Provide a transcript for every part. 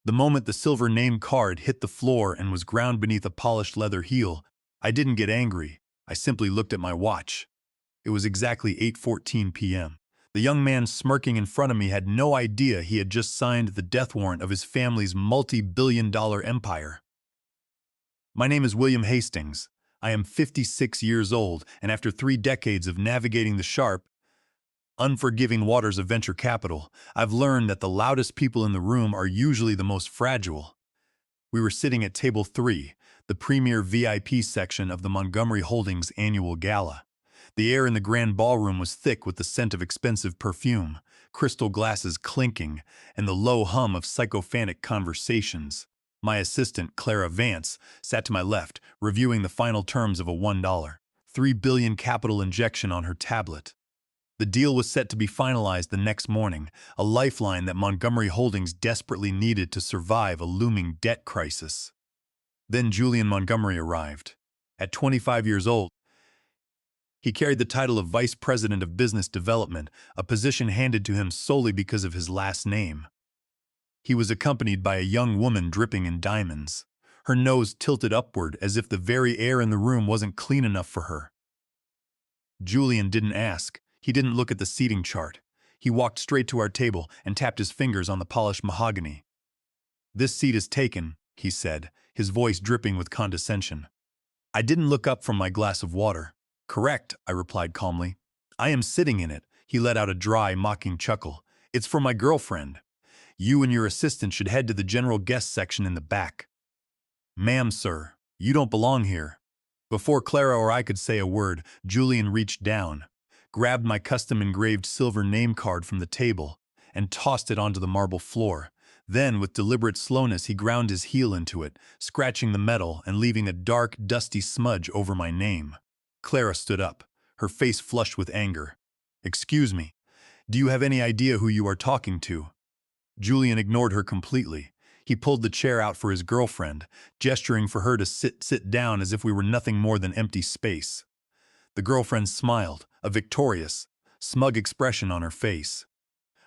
The moment the silver name card hit the floor and was ground beneath a polished leather heel, I didn't get angry. I simply looked at my watch. It was exactly 8:14 p.m. The young man smirking in front of me had no idea he had just signed the death warrant of his family's multi-billion-dollar empire. My name is William Hastings. I am 56 years old, and after 3 decades of navigating the sharp, unforgiving waters of venture capital, I've learned that the loudest people in the room are usually the most fragile. We were sitting at table 3, the premier VIP section of the Montgomery Holdings annual gala. The air in the grand ballroom was thick with the scent of expensive perfume, crystal glasses clinking, and the low hum of sycophantic conversations. My assistant, Clara Vance, sat to my left, reviewing the final terms of a $1.3 billion capital injection on her tablet. The deal was set to be finalized the next morning, a lifeline that Montgomery Holdings desperately needed to survive a looming debt crisis. Then Julian Montgomery arrived. At 25 years old, he carried the title of Vice President of Business Development, a position handed to him solely because of his last name. He was accompanied by a young woman dripping in diamonds, her nose tilted upward as if the very air in the room wasn't clean enough for her. Julian didn't ask. He didn't look at the seating chart. He walked straight to our table and tapped his fingers on the polished mahogany. "This seat is taken," he said, his voice dripping with condescension. I didn't look up from my glass of water. "Correct," I replied calmly. "I am sitting in it." He let out a dry, mocking chuckle. "It's for my girlfriend. You and your assistant should head to the general guest section in the back." "Ma'am, sir, you don't belong here." Before Clara or I could say a word, Julian reached down, grabbed my custom-engraved silver name card from the table, and tossed it onto the marble floor. Then, with deliberate slowness, he ground his heel into it, scratching the metal and leaving a dark, dusty smudge over my name. Clara stood up, her face flushed with anger. "Excuse me, do you have any idea who you are talking to?" Julian ignored her completely. He pulled the chair out for his girlfriend, gesturing for her to sit down as if we were nothing more than empty space. The girlfriend smiled, a victorious, smug expression on her face.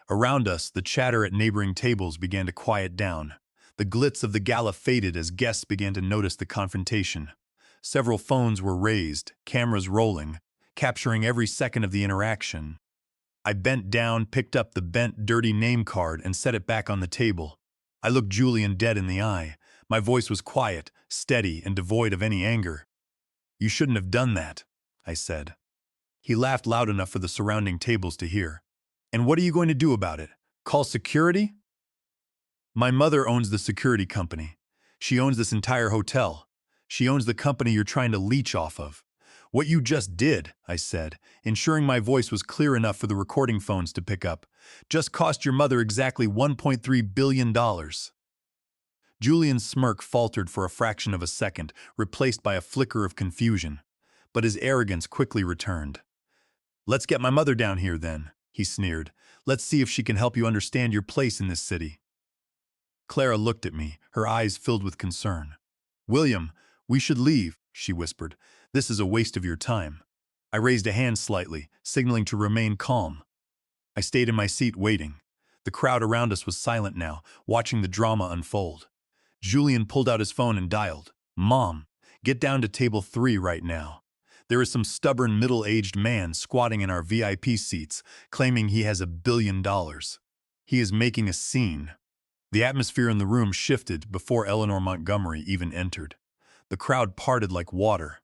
Around us, the chatter at neighboring tables began to quiet down. The glitz of the gala faded as guests began to notice the confrontation. Several phones were raised, cameras rolling, capturing every second of the interaction. I bent down, picked up the bent, dirty name card, and set it back on the table. I looked Julian dead in the eye. My voice was quiet, steady, and devoid of any anger. "You shouldn't have done that," I said. He laughed loud enough for the surrounding tables to hear. "And what are you going to do about it? Call security?" "My mother owns the security company. She owns this entire hotel. She owns the company you're trying to leech off of." "What you just did," I said, ensuring my voice was clear enough for the recording phones to pick up, "just cost your mother exactly $1.3 billion. Julian's smirk faltered for a fraction of a second, replaced by a flicker of confusion. But his arrogance quickly returned. "Let's get my mother down here, then," he sneered. "Let's see if she can help you understand your place in this city." Clara looked at me, her eyes filled with concern. "William, we should leave," she whispered. "This is a waste of your time." I raised a hand slightly, signaling to remain calm. I stayed in my seat waiting. The crowd around us was silent now, watching the drama unfold. Julian pulled out his phone and dialed. "Mom, get down to table 3 right now. There is some stubborn middle-aged man squatting in our VIP seats, claiming he has $1 billion. He is making a scene." The atmosphere in the room shifted before Eleanor Montgomery even entered. The crowd parted like water.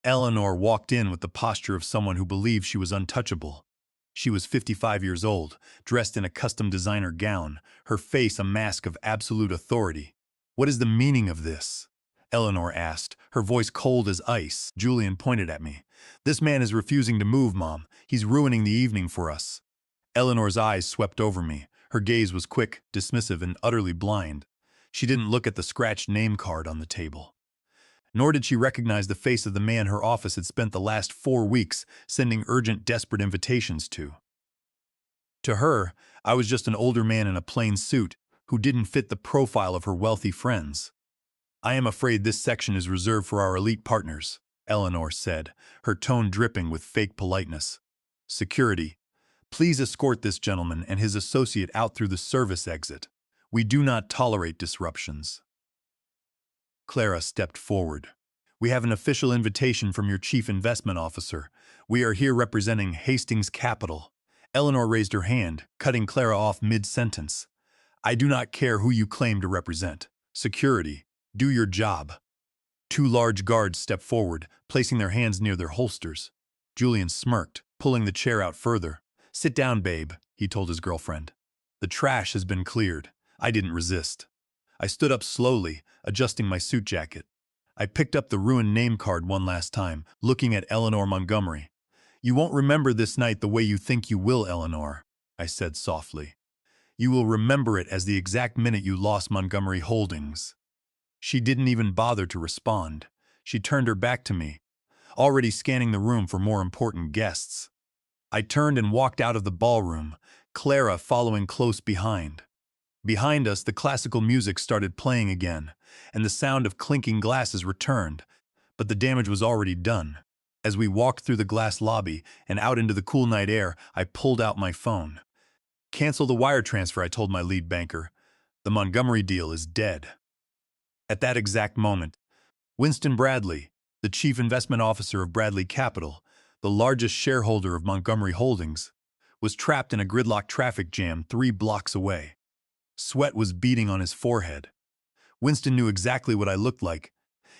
Eleanor walked in with the posture of someone who believed she was untouchable. She was 55 years old, dressed in a custom designer gown, her face a mask of absolute authority. "What is the meaning of this?" Eleanor asked, her voice cold as ice. Julian pointed at me. "This man is refusing to move, Mom. He's ruining the evening for us." Eleanor's eyes swept over me. Her gaze was quick, dismissive, and utterly blind. She didn't look at the scratched name card on the table. Nor did she recognize the face of the man her office had spent the last 4 weeks sending urgent, desperate invitations to. To her, I was just an older man in a plain suit who didn't fit the profile of her wealthy friends. "I am afraid this section is reserved for our elite partners," Eleanor said, her tone dripping with fake politeness. "Security, please escort this gentleman and his associate out through the service exit. We do not tolerate disruptions. Clara stepped forward. We have an official invitation from your chief investment officer. We are here representing Hastings Capital. Eleanor raised her hand, cutting Clara off mid-sentence. I do not care who you claim to represent. Security, do your job. Two large guards stepped forward, placing their hands near their holsters. Julian smirked, pulling the chair out further. Sit down, babe, he told his girlfriend. The trash has been cleared. I didn't resist. I stood up slowly, adjusting my suit jacket. I picked up the ruined name card one last time, looking at Eleanor Montgomery. You won't remember this night the way you think you will, Eleanor, I said softly. You will remember it as the exact minute you lost Montgomery Holdings. She didn't even bother to respond. She turned her back to me, already scanning the room for more important guests. I turned and walked out of the ballroom, Clara following close behind. Behind us, the classical music started playing again, and the sound of clinking glasses returned, but the damage was already done. As we walked through the glass lobby and out into the cool night air, I pulled out my phone. Cancel the wire transfer, I told my lead banker. The Montgomery deal is dead. At that exact moment, Winston Bradley, the chief investment officer of Bradley Capital, the largest shareholder of Montgomery Holdings, was trapped in a gridlock traffic jam 3 blocks away. Sweat was beading on his forehead. Winston knew exactly what I looked like,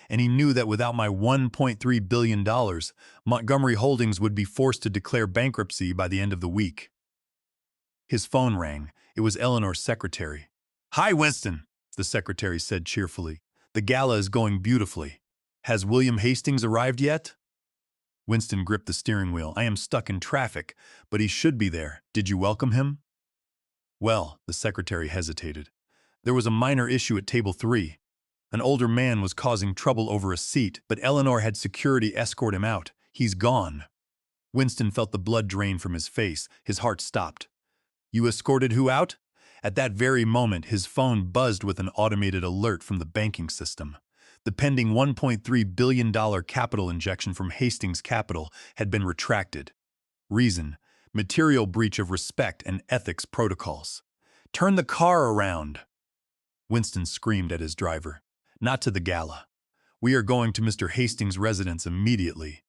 and he knew that without my $1.3 billion, Montgomery Holdings would be forced to declare bankruptcy by the end of the week. His phone rang. It was Eleanor's secretary. Hi, Winston, the secretary said cheerfully. The gala is going beautifully. Has William Hastings arrived yet? Winston gripped the steering wheel. I am stuck in traffic, but he should be there. Did you welcome him? Well, the secretary hesitated. There was a minor issue at table 3. An older man was causing trouble over a seat, but Eleanor had security escort him out. He's gone. Winston felt the blood drain from his face. His heart stopped. You escorted who out? At that very moment, his phone buzzed with an automated alert from the banking system. The pending $1.3 billion capital injection from Hastings Capital had been retracted. Reason: material breach of respect and ethics protocols. Turn the car around! Winston screamed at his driver. Not to the gala. We are going to Mr. Hastings' residence immediately.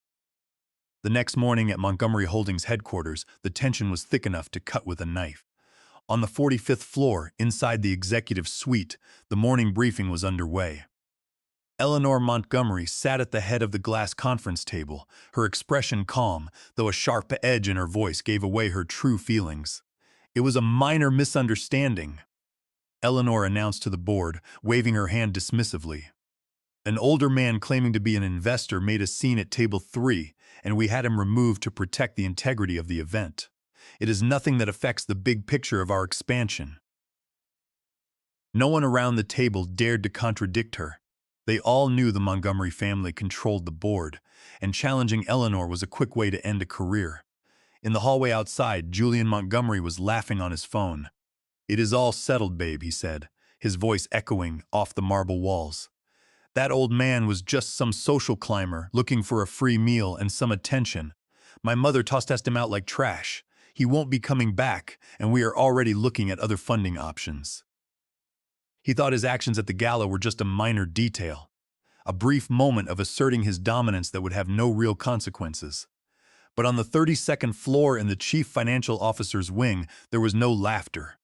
The next morning at Montgomery Holdings headquarters, the tension was thick enough to cut with a knife. On the 45th floor, inside the executive suite, the morning briefing was underway. Eleanor Montgomery sat at the head of the glass conference table, her expression calm, though a sharp edge in her voice gave away her true feelings. It was a minor misunderstanding, Eleanor announced to the board, waving her hand dismissively. An older man claiming to be an investor made a scene at table 3, and we had him removed to protect the integrity of the event. It is nothing that affects the big picture of our expansion. No one around the table dared to contradict her. They all knew the Montgomery family controlled the board, and challenging Eleanor was a quick way to end a career. In the hallway outside, Julian Montgomery was laughing on his phone. It is all settled, babe, he said, his voice echoing off the marble walls. That old man was just some social climber looking for a free meal and some attention. My mother tossed him out like trash. He won't be coming back, and we are already looking at other funding options. He thought his actions at the gala were just a minor detail, a brief moment of asserting his dominance that would have no real consequences. But on the 32nd floor in the chief financial officer's wing, there was no laughter.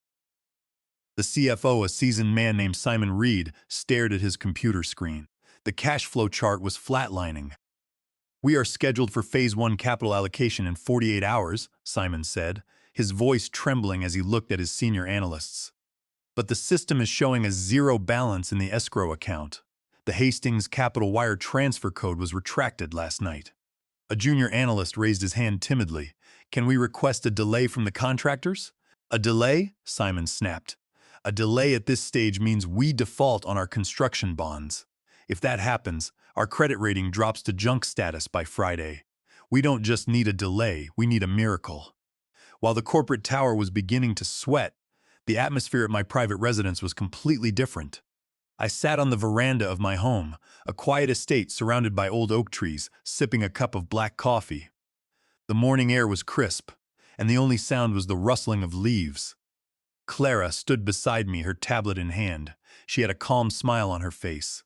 The CFO, a seasoned man named Simon Reed, stared at his computer screen. The cash flow chart was flatlining. We are scheduled for Phase 1 capital allocation in 48 hours, Simon said, his voice trembling as he looked at his senior analysts. But the system is showing a zero balance in the escrow account. The Hastings Capital wire transfer code was retracted last night. A junior analyst raised his hand timidly. Can we request a delay from the contractors? A delay? Simon snapped. A delay at this stage means we default on our construction bonds. If that happens, our credit rating drops to junk status by Friday. We don't just need a delay, we need a miracle. While the corporate tower was beginning to sweat, the atmosphere at my private residence was completely different. I sat on the veranda of my home, a quiet estate surrounded by old oak trees, sipping a cup of black coffee. The morning air was crisp, and the only sound was the rustling of leaves. Clara stood beside me, her tablet in hand. She had a calm smile on her face.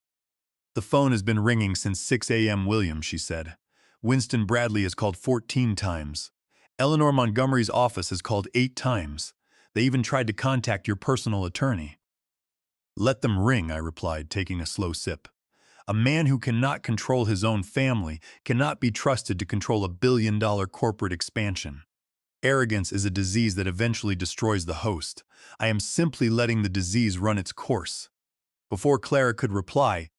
"The phone has been ringing since 6 a.m., William," she said. "Winston Bradley has called 14 times. Eleanor Montgomery's office has called 8 times. They even tried to contact your personal attorney." "Let them ring," I replied, taking a slow sip. A man who cannot control his own family cannot be trusted to control $1 billion corporate expansion. Arrogance is a disease that eventually destroys the host. I am simply letting the disease run its course. Before Clara could reply,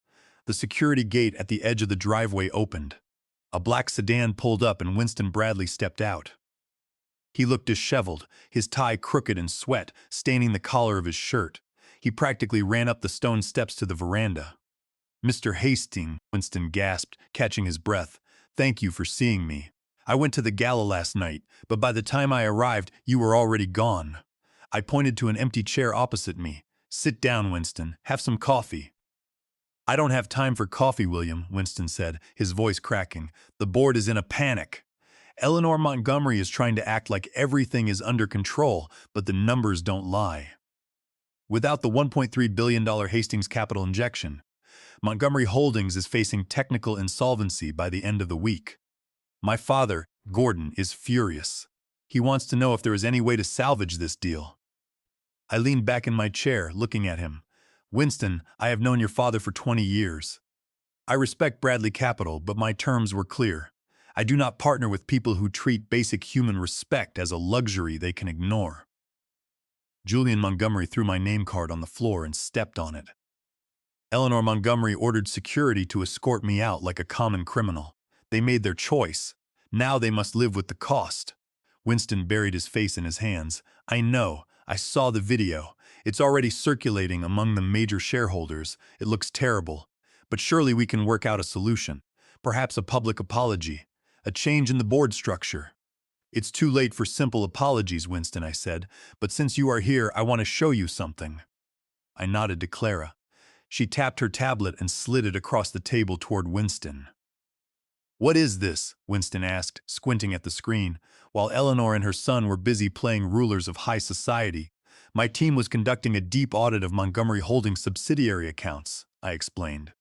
the security gate at the edge of the driveway opened. A black sedan pulled up and Winston Bradley stepped out. He looked disheveled, his tie crooked and sweat staining the collar of his shirt. He practically ran up the stone steps to the veranda. "Mr. Hastings," Winston gasped, catching his breath, "thank you for seeing me. I went to the gala last night, but by the time I arrived, you were already gone." I pointed to an empty chair opposite me. "Sit down, Winston. Have some coffee." "I don't have time for coffee, William," Winston said, his voice cracking. "The board is in a panic. Eleanor Montgomery is trying to act like everything is under control, but the numbers don't lie. Without the $1.3 billion Hastings capital injection, Montgomery Holdings is facing technical insolvency by the end of the week. My father, Gordon, is furious. He wants to know if there is any way to salvage this deal." I leaned back in my chair, looking at him. "Winston, I have known your father for 20 years. I respect Bradley Capital, but my terms were clear. I do not partner with people who treat basic human respect as a luxury they can ignore." Julian Montgomery threw my name card on the floor and stepped on it. "Eleanor Montgomery ordered security to escort me out like a common criminal. They made their choice. Now they must live with the cost." Winston buried his face in his hands. "I know. I saw the video. It's already circulating among the major shareholders. It looks terrible. But surely we can work out a solution. Perhaps a public apology. A change in the board structure." "It's too late for simple apologies, Winston," I said. "But since you are here, I want to show you something." I nodded to Clara. She tapped her tablet and slid it across the table toward Winston. "What is this?" Winston asked, squinting at the screen. While Eleanor and her son were busy playing rulers of high society, my team was conducting a deep audit of Montgomery Holdings subsidiary accounts, I explained.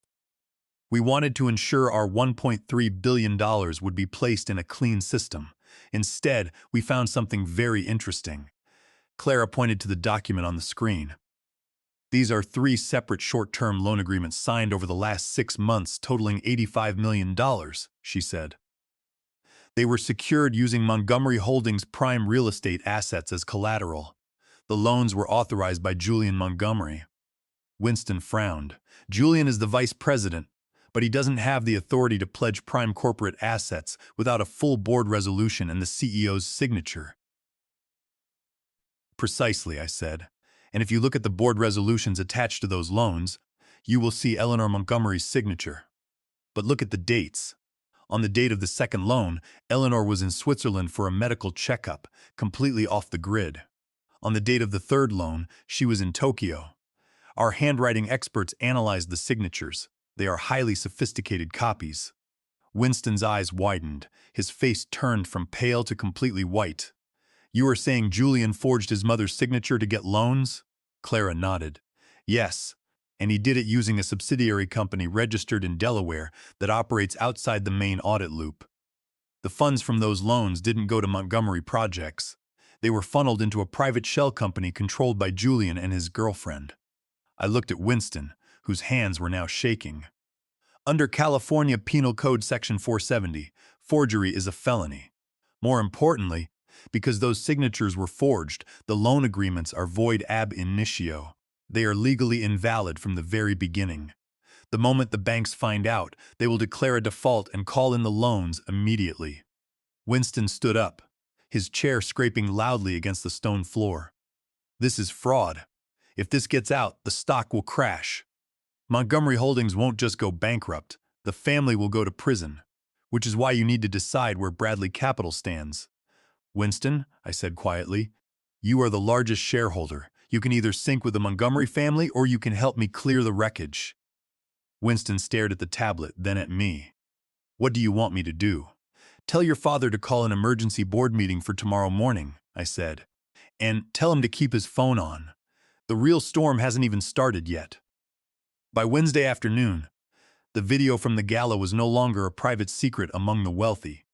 We wanted to ensure our $1.3 billion would be placed in a clean system. Instead, we found something very interesting. Clara pointed to the document on the screen. "These are 3 separate short-term loan agreements signed over the last 6 months totaling $85 million, she said. They were secured using Montgomery Holdings' prime real estate assets as collateral. The loans were authorized by Julian Montgomery." Winston frowned. "Julian is the vice president, but he doesn't have the authority to pledge prime corporate assets without a full board resolution and the CEO's signature." "Precisely," I said. "And if you look at the board resolutions attached to those loans, you will see Eleanor Montgomery's signature. But look at the dates. On the date of the second loan, Eleanor was in Switzerland for a medical checkup, completely off the grid. On the date of the third loan, she was in Tokyo. Our handwriting experts analyzed the signatures. They are highly sophisticated copies." Winston's eyes widened. His face turned from pale to completely white. "You are saying Julian forged his mother's signature to get loans?" Clara nodded. "Yes, and he did it using a subsidiary company registered in Delaware that operates outside the main audit loop. The funds from those loans didn't go to Montgomery projects. They were funneled into a private shell company controlled by Julian and his girlfriend." I looked at Winston, whose hands were now shaking. "Under California Penal Code Section 470, forgery is a felony. More importantly, because those signatures were forged, the loan agreements are void ab initio. They are legally invalid from the very beginning. The moment the banks find out, they will declare a default and call in the loans immediately." Winston stood up, his chair scraping loudly against the stone floor. "This is fraud. If this gets out, the stock will crash. Montgomery Holdings won't just go bankrupt, the family will go to prison, which is why you need to decide where Bradley Capital stands." "Winston," I said quietly, "you are the largest shareholder. You can either sink with the Montgomery family or you can help me clear the wreckage." Winston stared at the tablet, then at me. "What do you want me to do?" "Tell your father to call an emergency board meeting for tomorrow morning," I said. And tell him to keep his phone on. The real storm hasn't even started yet. By Wednesday afternoon, the video from the gala was no longer a private secret among the wealthy.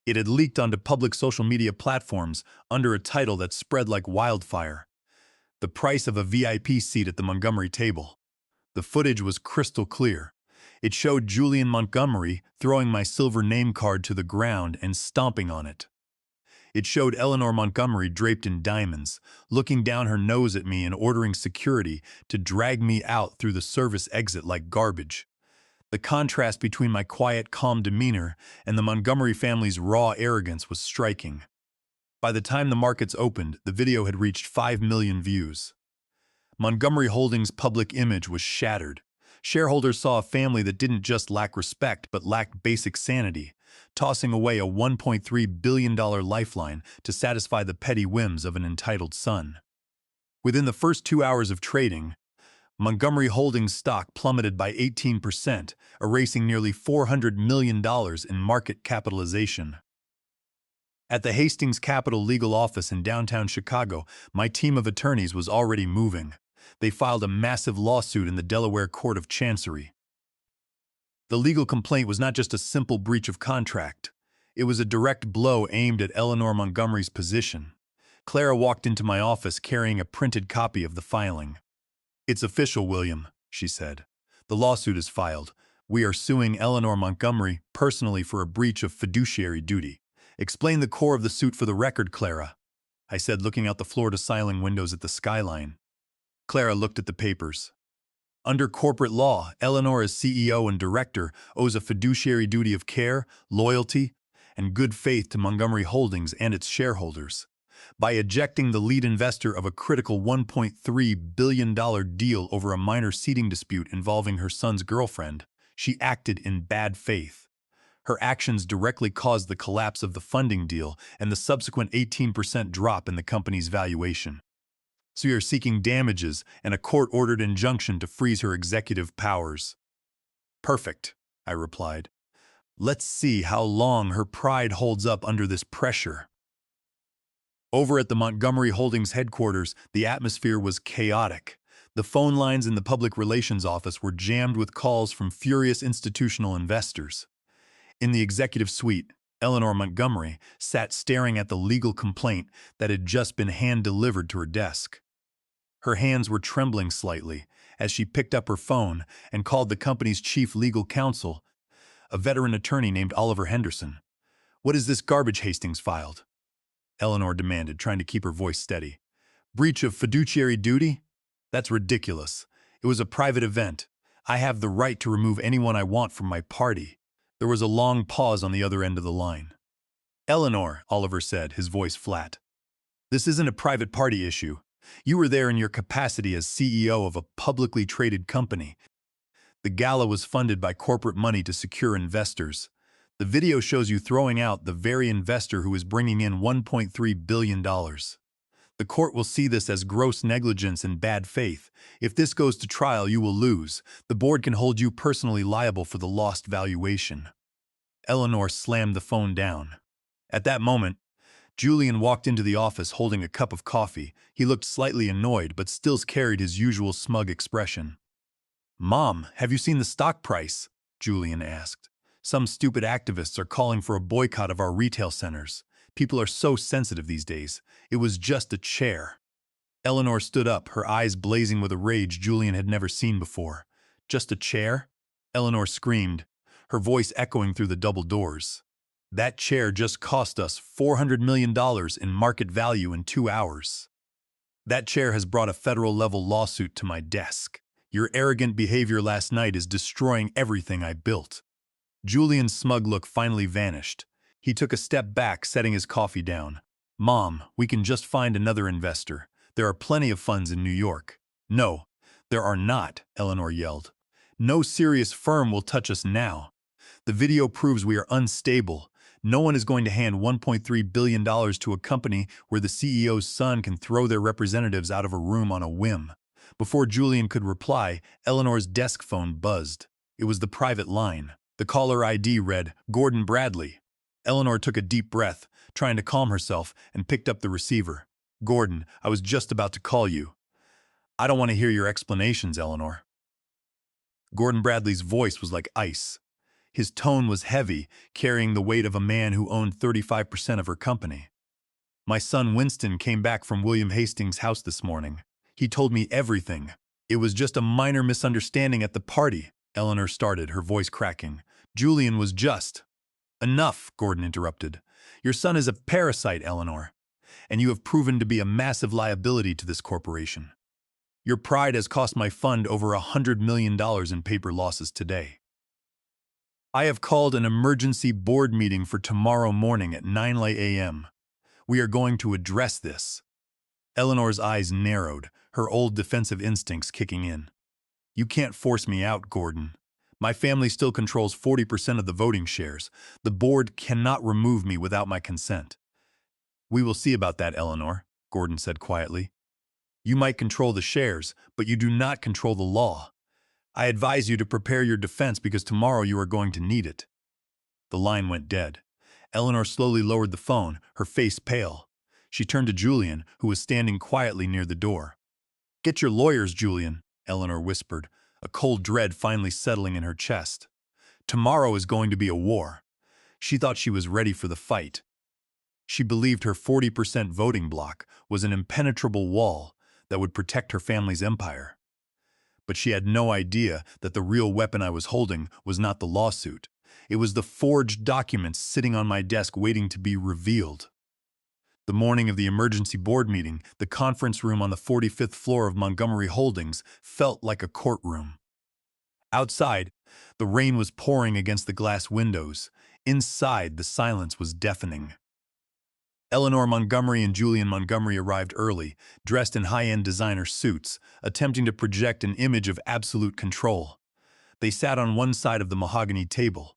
It had leaked onto public social media platforms under a title that spread like wildfire: The Price of a VIP Seat at the Montgomery Table. The footage was crystal clear. It showed Julian Montgomery throwing my silver name card to the ground and stomping on it. It showed Eleanor Montgomery draped in diamonds, looking down her nose at me and ordering security to drag me out through the service exit like garbage. The contrast between my quiet, calm demeanor and the Montgomery family's raw arrogance was striking. By the time the markets opened, the video had reached 5 million views. Montgomery Holdings' public image was shattered. Shareholders saw a family that didn't just lack respect but lacked basic sanity, tossing away a $1.3 billion lifeline to satisfy the petty whims of an entitled son. Within the first 2 hours of trading, Montgomery Holdings stock plummeted by 18%, erasing nearly $400 million in market capitalization. At the Hastings Capital Legal Office in downtown Chicago, my team of attorneys was already moving. They filed a massive lawsuit in the Delaware Court of Chancery. The legal complaint was not just a simple breach of contract. It was a direct blow aimed at Eleanor Montgomery's position. Clara walked into my office carrying a printed copy of the filing. "It's official, William," she said. "The lawsuit is filed. We are suing Eleanor Montgomery personally for a breach of fiduciary duty." "Explain the core of the suit for the record, Clara," I said, looking out the floor-to-ceiling windows at the skyline. Clara looked at the papers. "Under corporate law, Eleanor as CEO and director owes a fiduciary duty of care, loyalty, and good faith to Montgomery Holdings and its shareholders. By ejecting the lead investor of a critical $1.3 billion deal over a minor seating dispute involving her son's girlfriend, she acted in bad faith. Her actions directly caused the collapse of the funding deal and the subsequent 18% drop in the company's valuation. So we are seeking damages and a court-ordered injunction to freeze her executive powers." "Perfect," I replied. "Let's see how long her pride holds up under this pressure." Over at the Montgomery Holdings headquarters, the atmosphere was chaotic. The phone lines in the public relations office were jammed with calls from furious institutional investors. In the executive suite, Eleanor Montgomery sat staring at the legal complaint that had just been hand-delivered to her desk. Her hands were trembling slightly as she picked up her phone and called the company's chief legal counsel, a veteran attorney named Oliver Henderson. "What is this garbage Hastings filed?" Eleanor demanded, trying to keep her voice steady. "Breach of fiduciary duty? That's ridiculous. It was a private event. I have the right to remove anyone I want from my party." There was a long pause on the other end of the line. "Eleanor," Oliver said, his voice flat, "this isn't a private party issue. You were there in your capacity as CEO of a publicly traded company. The gala was funded by corporate money to secure investors. The video shows you throwing out the very investor who is bringing in $1.3 billion. The court will see this as gross negligence and bad faith. If this goes to trial, you will lose. The board can hold you personally liable for the lost valuation." Eleanor slammed the phone down. At that moment, Julian walked into the office holding a cup of coffee. He looked slightly annoyed, but still carried his usual smug expression. "Mom, have you seen the stock price?" Julian asked. "Some stupid activists are calling for a boycott of our retail centers. People are so sensitive these days. It was just a chair." Eleanor stood up, her eyes blazing with a rage Julian had never seen before. "Just a chair?" Eleanor screamed, her voice echoing through the double doors. "That chair just cost us $400 million in market value in 2 hours. That chair has brought a federal-level lawsuit to my desk. Your arrogant behavior last night is destroying everything I built." Julian's smug look finally vanished. He took a step back, setting his coffee down. "Mom, we can just find another investor. There are plenty of funds in New York." "No, there are not," Eleanor yelled. "No serious firm will touch us now. The video proves we are unstable. No one is going to hand $1.3 billion to a company where the CEO's son can throw their representatives out of a room on a whim." Before Julian could reply, Eleanor's desk phone buzzed. It was the private line. The caller ID read, "Gordon Bradley." Eleanor took a deep breath, trying to calm herself, and picked up the receiver. Gordon, I was just about to call you. I don't want to hear your explanations, Eleanor. Gordon Bradley's voice was like ice. His tone was heavy, carrying the weight of a man who owned 35% of her company. My son Winston came back from William Hastings' house this morning. He told me everything. It was just a minor misunderstanding at the party, Eleanor started, her voice cracking. Julian was just. Enough, Gordon interrupted. Your son is a parasite, Eleanor, and you have proven to be a massive liability to this corporation. Your pride has cost my fund over $100 million in paper losses today. I have called an emergency board meeting for tomorrow morning at 9 a.m. We are going to address this. Eleanor's eyes narrowed, her old defensive instincts kicking in. You can't force me out, Gordon. My family still controls 40% of the voting shares. The board cannot remove me without my consent. We will see about that, Eleanor, Gordon said quietly. You might control the shares, but you do not control the law. I advise you to prepare your defense because tomorrow you are going to need it. The line went dead. Eleanor slowly lowered the phone, her face pale. She turned to Julian, who was standing quietly near the door. Get your lawyers, Julian, Eleanor whispered, a cold dread finally settling in her chest. Tomorrow is going to be a war. She thought she was ready for the fight. She believed her 40% voting bloc was an impenetrable wall that would protect her family's empire. But she had no idea that the real weapon I was holding was not the lawsuit. It was the forged documents sitting on my desk waiting to be revealed. The morning of the emergency board meeting, the conference room on the 45th floor of Montgomery Holdings felt like a courtroom. Outside, the rain was pouring against the glass windows. Inside, the silence was deafening. Eleanor Montgomery and Julian Montgomery arrived early, dressed in high-end designer suits, attempting to project an image of absolute control. They sat on one side of the mahogany table.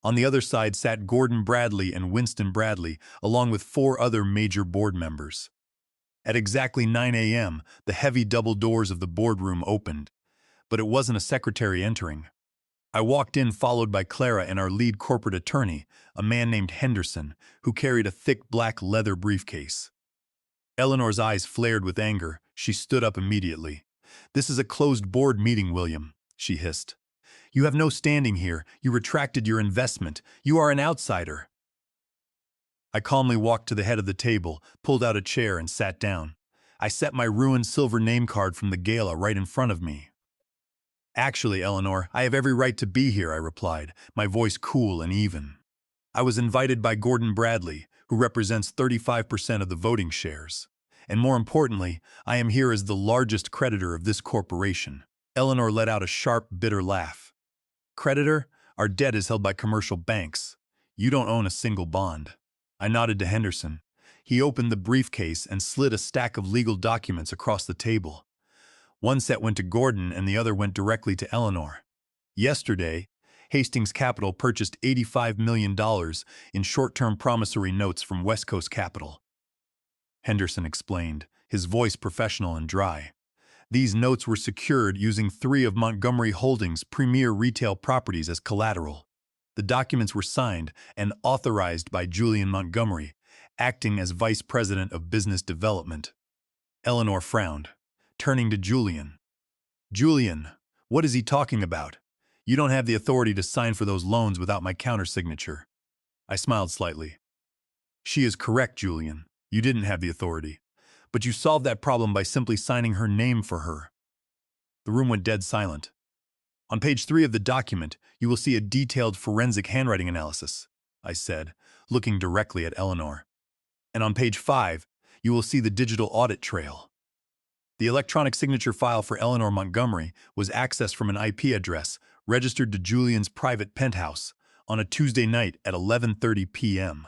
On the other side sat Gordon Bradley and Winston Bradley, along with 4 other major board members. At exactly 9 a.m., the heavy double doors of the boardroom opened, but it wasn't a secretary entering. I walked in followed by Clara and our lead corporate attorney, a man named Henderson, who carried a thick black leather briefcase. Eleanor's eyes flared with anger. She stood up immediately. This is a closed board meeting, William, she hissed. You have no standing here. You retracted your investment. You are an outsider. I calmly walked to the head of the table, pulled out a chair, and sat down. I set my ruined silver name card from the gala right in front of me. Actually, Eleanor, I have every right to be here, I replied, my voice cool and even. I was invited by Gordon Bradley, who represents 35% of the voting shares. And more importantly, I am here as the largest creditor of this corporation. Eleanor let out a sharp, bitter laugh. Creditor, our debt is held by commercial banks. You don't own a single bond. I nodded to Henderson. He opened the briefcase and slid a stack of legal documents across the table. One set went to Gordon and the other went directly to Eleanor. Yesterday, Hastings Capital purchased $85 million in short-term promissory notes from West Coast Capital. Henderson explained, his voice professional and dry. These notes were secured using 3 of Montgomery Holdings' premier retail properties as collateral. The documents were signed and authorized by Julian Montgomery, acting as Vice President of Business Development. Eleanor frowned, turning to Julian. Julian, what is he talking about? You don't have the authority to sign for those loans without my countersignature. I smiled slightly. She is correct, Julian. You didn't have the authority. But you solved that problem by simply signing her name for her. The room went dead silent. On page 3 of the document, you will see a detailed forensic handwriting analysis, I said, looking directly at Eleanor. And on page 5, you will see the digital audit trail. The electronic signature file for Eleanor Montgomery was accessed from an IP address registered to Julian's private penthouse on a Tuesday night at 11:30 p.m.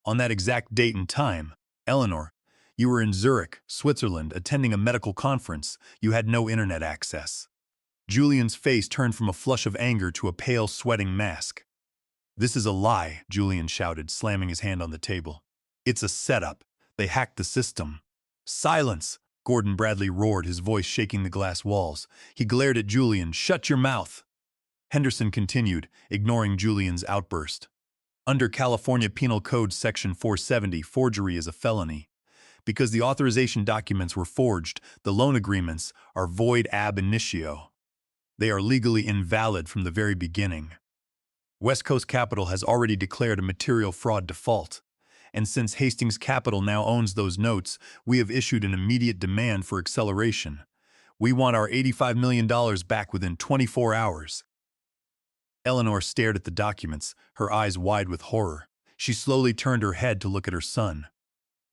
On that exact date and time, Eleanor, you were in Zurich, Switzerland, attending a medical conference. You had no internet access. Julian's face turned from a flush of anger to a pale, sweating mask. This is a lie, Julian shouted, slamming his hand on the table. It's a setup. They hacked the system. Silence! Gordon Bradley roared, his voice shaking the glass walls. He glared at Julian. Shut your mouth! Henderson continued, ignoring Julian's outburst. Under California Penal Code Section 470, forgery is a felony. Because the authorization documents were forged, the loan agreements are void ab initio. They are legally invalid from the very beginning. West Coast Capital has already declared a material fraud default. And since Hastings Capital now owns those notes, we have issued an immediate demand for acceleration. We want our $85 million back within 24 hours. Eleanor stared at the documents, her eyes wide with horror. She slowly turned her head to look at her son.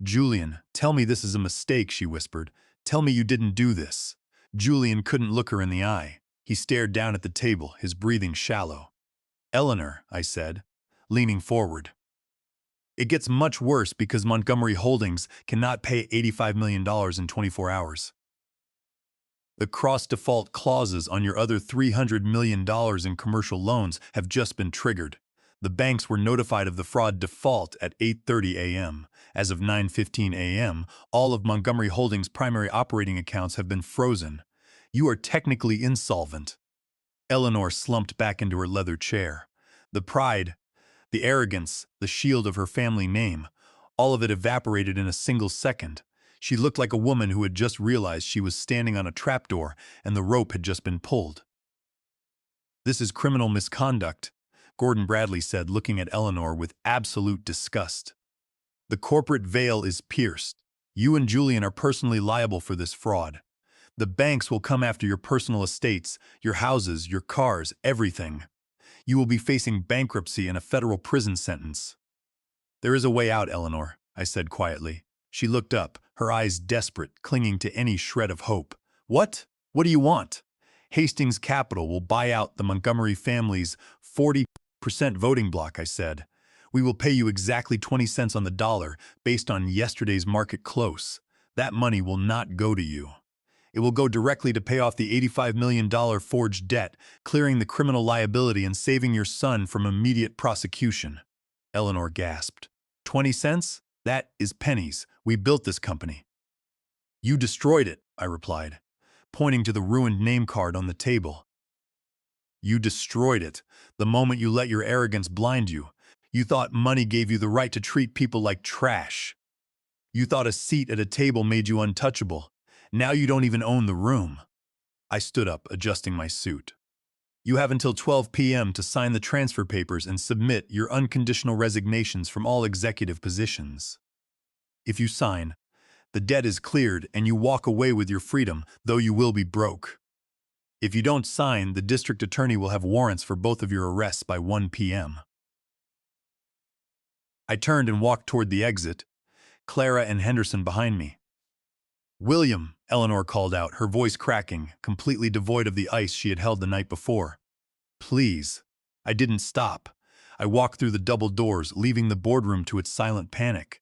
"Julian, tell me this is a mistake," she whispered. "Tell me you didn't do this." Julian couldn't look her in the eye. He stared down at the table, his breathing shallow. "Eleanor," I said, leaning forward. "It gets much worse because Montgomery Holdings cannot pay $85 million in 24 hours. The cross-default clauses on your other $300 million in commercial loans have just been triggered. The banks were notified of the fraud default at 8:30 a.m. As of 9:15 a.m., all of Montgomery Holdings' primary operating accounts have been frozen. You are technically insolvent." Eleanor slumped back into her leather chair. The pride, the arrogance, the shield of her family name, all of it evaporated in a single second. She looked like a woman who had just realized she was standing on a trapdoor and the rope had just been pulled. "This is criminal misconduct," Gordon Bradley said, looking at Eleanor with absolute disgust. "The corporate veil is pierced. You and Julian are personally liable for this fraud. The banks will come after your personal estates, your houses, your cars, everything. You will be facing bankruptcy and a federal prison sentence." "There is a way out, Eleanor," I said quietly. She looked up, her eyes desperate, clinging to any shred of hope. "What? What do you want?" "Hastings Capital will buy out the Montgomery family's 40% voting block," I said. "We will pay you exactly 20 cents on the dollar based on yesterday's market close. That money will not go to you. It will go directly to pay off the $85 million forged debt, clearing the criminal liability and saving your son from immediate prosecution." Eleanor gasped. 20 cents? That is pennies. We built this company. "You destroyed it," I replied, pointing to the ruined name card on the table. "You destroyed it. The moment you let your arrogance blind you. You thought money gave you the right to treat people like trash. You thought a seat at a table made you untouchable. Now you don't even own the room." I stood up, adjusting my suit. "You have until 12 p.m. to sign the transfer papers and submit your unconditional resignations from all executive positions. If you sign, the debt is cleared and you walk away with your freedom, though you will be broke. If you don't sign, the district attorney will have warrants for both of your arrests by 1 p.m. I turned and walked toward the exit, Clara and Henderson behind me. "William," Eleanor called out, her voice cracking, completely devoid of the ice she had held the night before. "Please." I didn't stop. I walked through the double doors, leaving the boardroom to its silent panic.